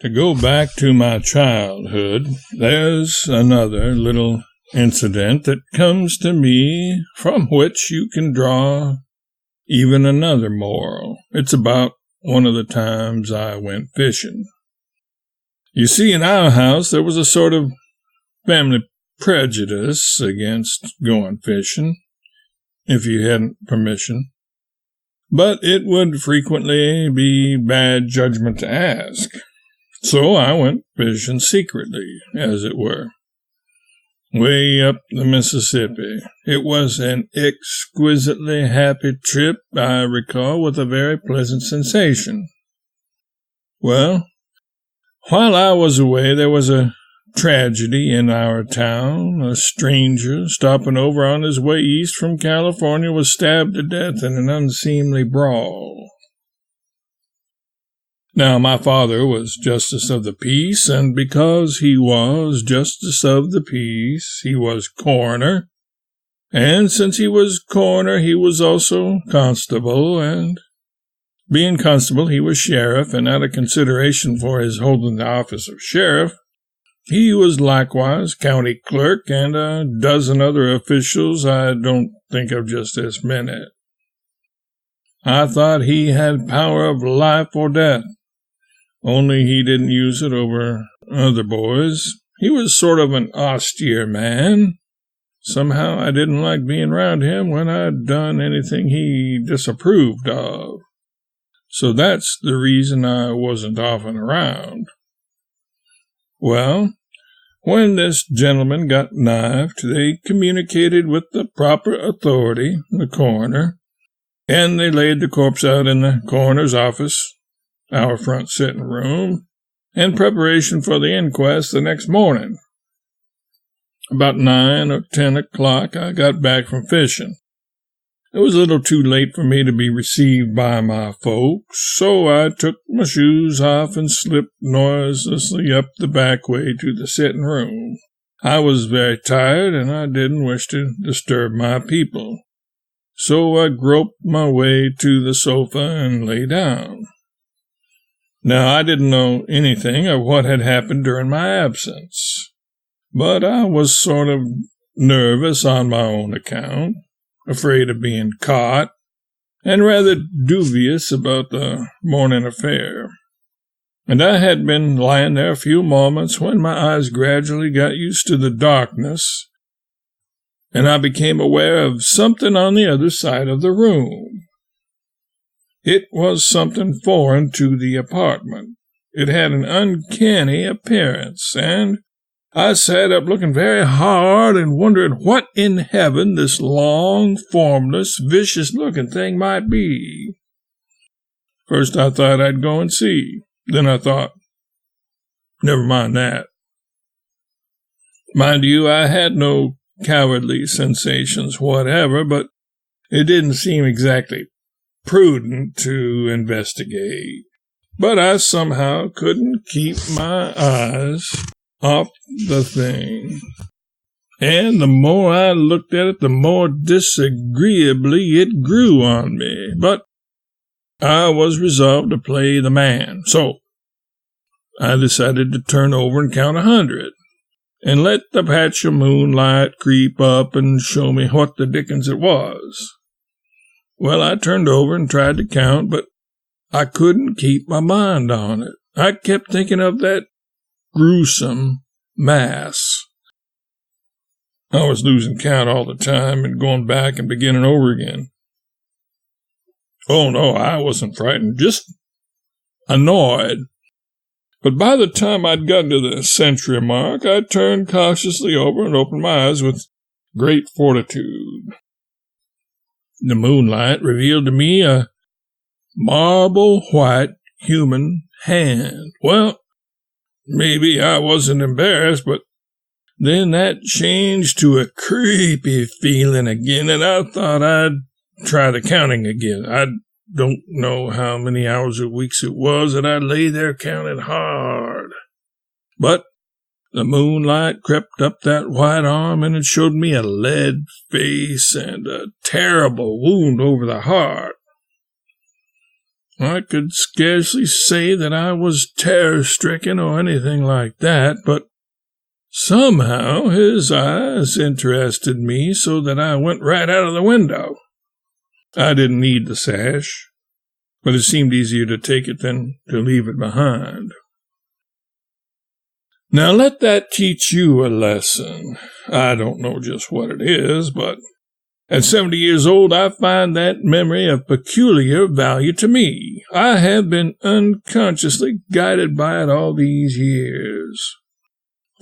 To go back to my childhood, there's another little incident that comes to me from which you can draw even another moral. It's about one of the times I went fishing. You see, in our house, there was a sort of family prejudice against going fishing, if you hadn't permission. But it would frequently be bad judgment to ask. So I went fishing secretly, as it were, way up the Mississippi. It was an exquisitely happy trip, I recall, with a very pleasant sensation. Well, while I was away, there was a tragedy in our town. A stranger stopping over on his way east from California was stabbed to death in an unseemly brawl. Now, my father was Justice of the Peace, and because he was Justice of the Peace, he was coroner. And since he was coroner, he was also constable, and being constable, he was sheriff, and out of consideration for his holding the office of sheriff, he was likewise county clerk and a dozen other officials I don't think of just this minute. I thought he had power of life or death. Only he didn't use it over other boys. He was sort of an austere man. Somehow I didn't like being around him when I'd done anything he disapproved of. So that's the reason I wasn't often around. Well, when this gentleman got knifed, they communicated with the proper authority, the coroner, and they laid the corpse out in the coroner's office, our front sitting room, in preparation for the inquest the next morning. About 9 or 10 o'clock, I got back from fishing. It was a little too late for me to be received by my folks, so I took my shoes off and slipped noiselessly up the back way to the sitting room. I was very tired, and I didn't wish to disturb my people, so I groped my way to the sofa and lay down. Now, I didn't know anything of what had happened during my absence, but I was sort of nervous on my own account, afraid of being caught, and rather dubious about the morning affair. And I had been lying there a few moments when my eyes gradually got used to the darkness, and I became aware of something on the other side of the room. It was something foreign to the apartment. It had an uncanny appearance, and I sat up looking very hard and wondering what in heaven this long, formless, vicious-looking thing might be. First I thought I'd go and see. Then I thought, never mind that. Mind you, I had no cowardly sensations whatever, but it didn't seem exactly prudent to investigate. But I somehow couldn't keep my eyes off the thing. And the more I looked at it, the more disagreeably it grew on me. But I was resolved to play the man, so I decided to turn over and count 100, and let the patch of moonlight creep up and show me what the dickens it was. Well, I turned over and tried to count, but I couldn't keep my mind on it. I kept thinking of that gruesome mass. I was losing count all the time and going back and beginning over again. Oh, no, I wasn't frightened, just annoyed. But by the time I'd gotten to the century mark, I turned cautiously over and opened my eyes with great fortitude. The moonlight revealed to me a marble-white human hand. Well, maybe I wasn't embarrassed, but then that changed to a creepy feeling again, and I thought I'd try the counting again. I don't know how many hours or weeks it was that I lay there counting hard. But the moonlight crept up that white arm, and it showed me a lead face and a terrible wound over the heart. I could scarcely say that I was terror-stricken or anything like that, but somehow his eyes interested me so that I went right out of the window. I didn't need the sash, but it seemed easier to take it than to leave it behind. Now let that teach you a lesson. I don't know just what it is, but at 70 years old, I find that memory of peculiar value to me. I have been unconsciously guided by it all these years.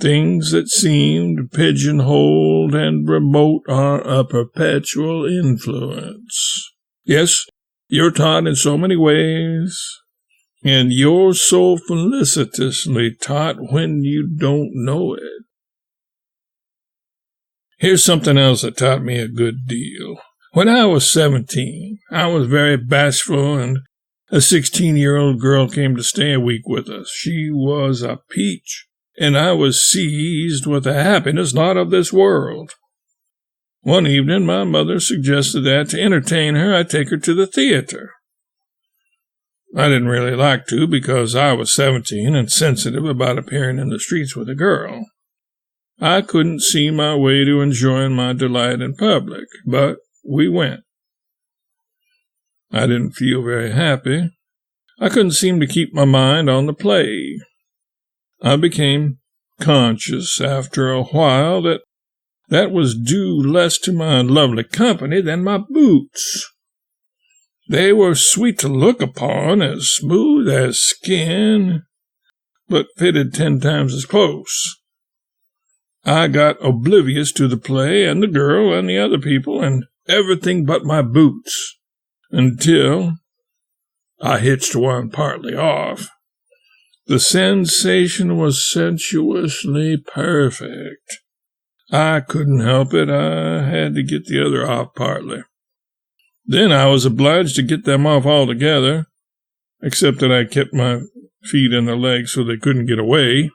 Things that seemed pigeonholed and remote are a perpetual influence. Yes, you're taught in so many ways, and you're so felicitously taught when you don't know it. Here's something else that taught me a good deal. When I was 17, I was very bashful, and a 16-year-old girl came to stay a week with us. She was a peach, and I was seized with a happiness not of this world. One evening, my mother suggested that to entertain her, I take her to the theater. I didn't really like to because I was 17 and sensitive about appearing in the streets with a girl. I couldn't see my way to enjoying my delight in public, but we went. I didn't feel very happy. I couldn't seem to keep my mind on the play. I became conscious after a while that was due less to my lovely company than my boots. They were sweet to look upon, as smooth as skin, but fitted 10 times as close. I got oblivious to the play and the girl and the other people and everything but my boots, until I hitched one partly off. The sensation was sensuously perfect. I couldn't help it. I had to get the other off partly. Then I was obliged to get them off altogether, except that I kept my feet in their legs so they couldn't get away.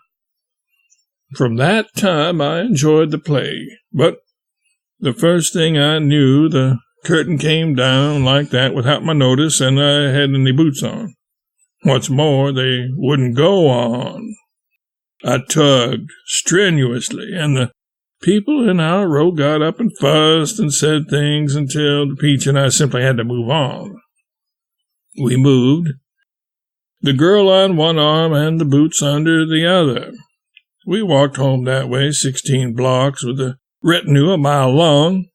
From that time, I enjoyed the play, but the first thing I knew, the curtain came down like that without my notice, and I hadn't any boots on. What's more, they wouldn't go on. I tugged strenuously, and the people in our row got up and fussed and said things until the peach and I simply had to move on. We moved, the girl on one arm and the boots under the other. We walked home that way 16 blocks with a retinue a mile long.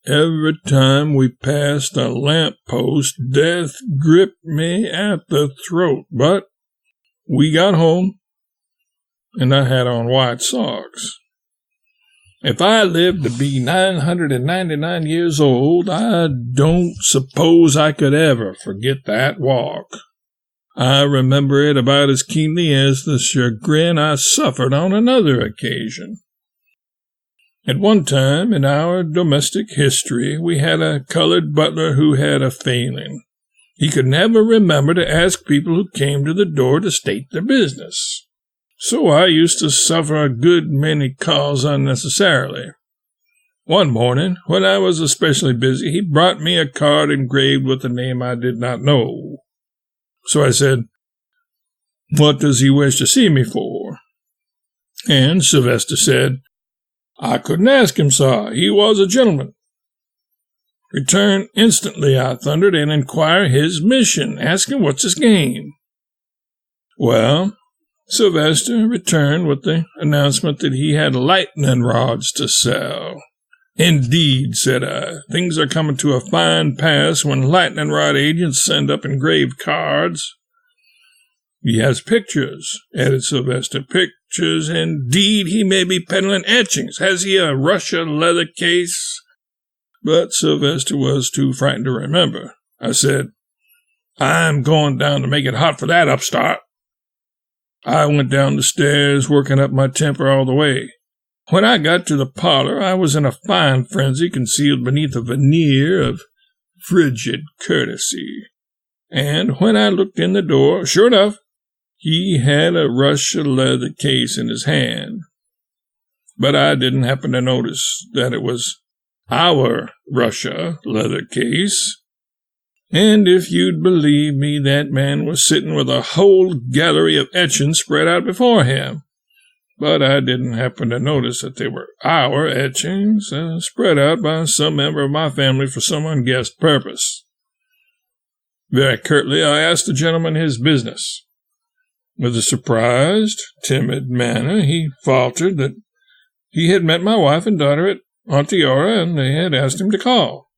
Every time we passed a lamp-post, death gripped me at the throat. But we got home, and I had on white socks. If I lived to be 999 years old, I don't suppose I could ever forget that walk. I remember it about as keenly as the chagrin I suffered on another occasion. At one time in our domestic history, we had a colored butler who had a failing. He could never remember to ask people who came to the door to state their business. So I used to suffer a good many calls unnecessarily. One morning, when I was especially busy, he brought me a card engraved with a name I did not know. So I said, "What does he wish to see me for?" And Sylvester said, "I couldn't ask him, sir. He was a gentleman." "Return instantly," I thundered, "and inquire his mission. Ask him what's his game." Well, Sylvester returned with the announcement that he had lightning rods to sell. "Indeed," said I, "things are coming to a fine pass when lightning rod agents send up engraved cards." "He has pictures," added Sylvester. "Pictures, indeed. He may be peddling etchings. Has he a Russia leather case?" But Sylvester was too frightened to remember. I said, "I'm going down to make it hot for that upstart." I went down the stairs, working up my temper all the way. When I got to the parlor, I was in a fine frenzy concealed beneath a veneer of frigid courtesy. And when I looked in the door, sure enough, he had a Russia leather case in his hand. But I didn't happen to notice that it was our Russia leather case. And if you'd believe me, that man was sitting with a whole gallery of etchings spread out before him. But I didn't happen to notice that they were our etchings, spread out by some member of my family for some unguessed purpose. Very curtly, I asked the gentleman his business. With a surprised, timid manner, he faltered that he had met my wife and daughter at Onteora, and they had asked him to call.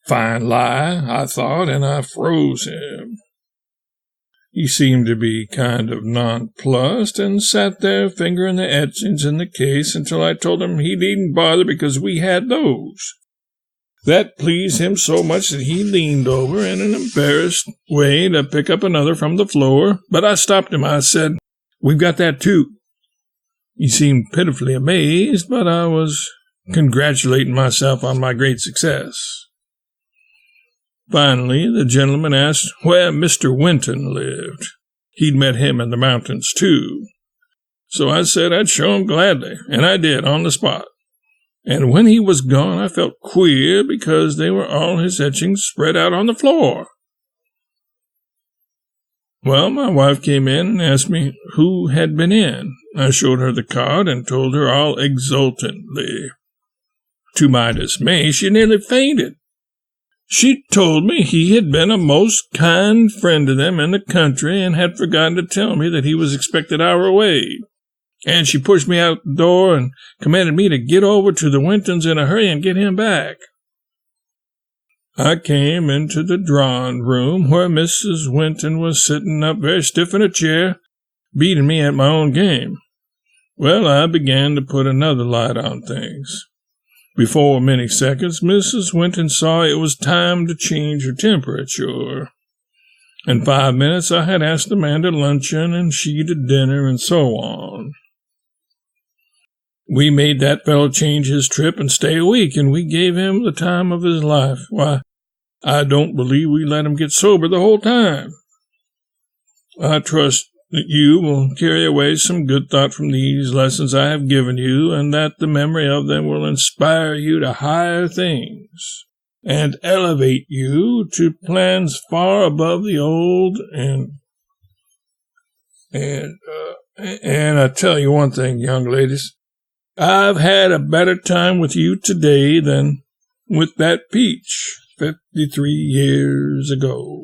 Fine lie, I thought, and I froze him. He seemed to be kind of nonplussed and sat there fingering the etchings in the case until I told him he needn't bother because we had those. That pleased him so much that he leaned over in an embarrassed way to pick up another from the floor, but I stopped him. I said, "We've got that too." He seemed pitifully amazed, but I was congratulating myself on my great success. Finally, the gentleman asked where Mr. Winton lived. He'd met him in the mountains, too. So I said I'd show him gladly, and I did on the spot. And when he was gone, I felt queer because they were all his etchings spread out on the floor. Well, my wife came in and asked me who had been in. I showed her the card and told her all exultantly. To my dismay, she nearly fainted. She told me he had been a most kind friend to them in the country and had forgotten to tell me that he was expected our way. And she pushed me out the door and commanded me to get over to the Wintons in a hurry and get him back. I came into the drawing room where Mrs. Winton was sitting up very stiff in a chair, beating me at my own game. Well, I began to put another light on things. Before many seconds, Mrs. Winton saw it was time to change her temperature. In 5 minutes, I had asked the man to luncheon and she to dinner and so on. We made that fellow change his trip and stay a week, and we gave him the time of his life. Why, I don't believe we let him get sober the whole time. I trust that you will carry away some good thought from these lessons I have given you, and that the memory of them will inspire you to higher things, and elevate you to plans far above the old, and I tell you one thing, young ladies, I've had a better time with you today than with that peach 53 years ago.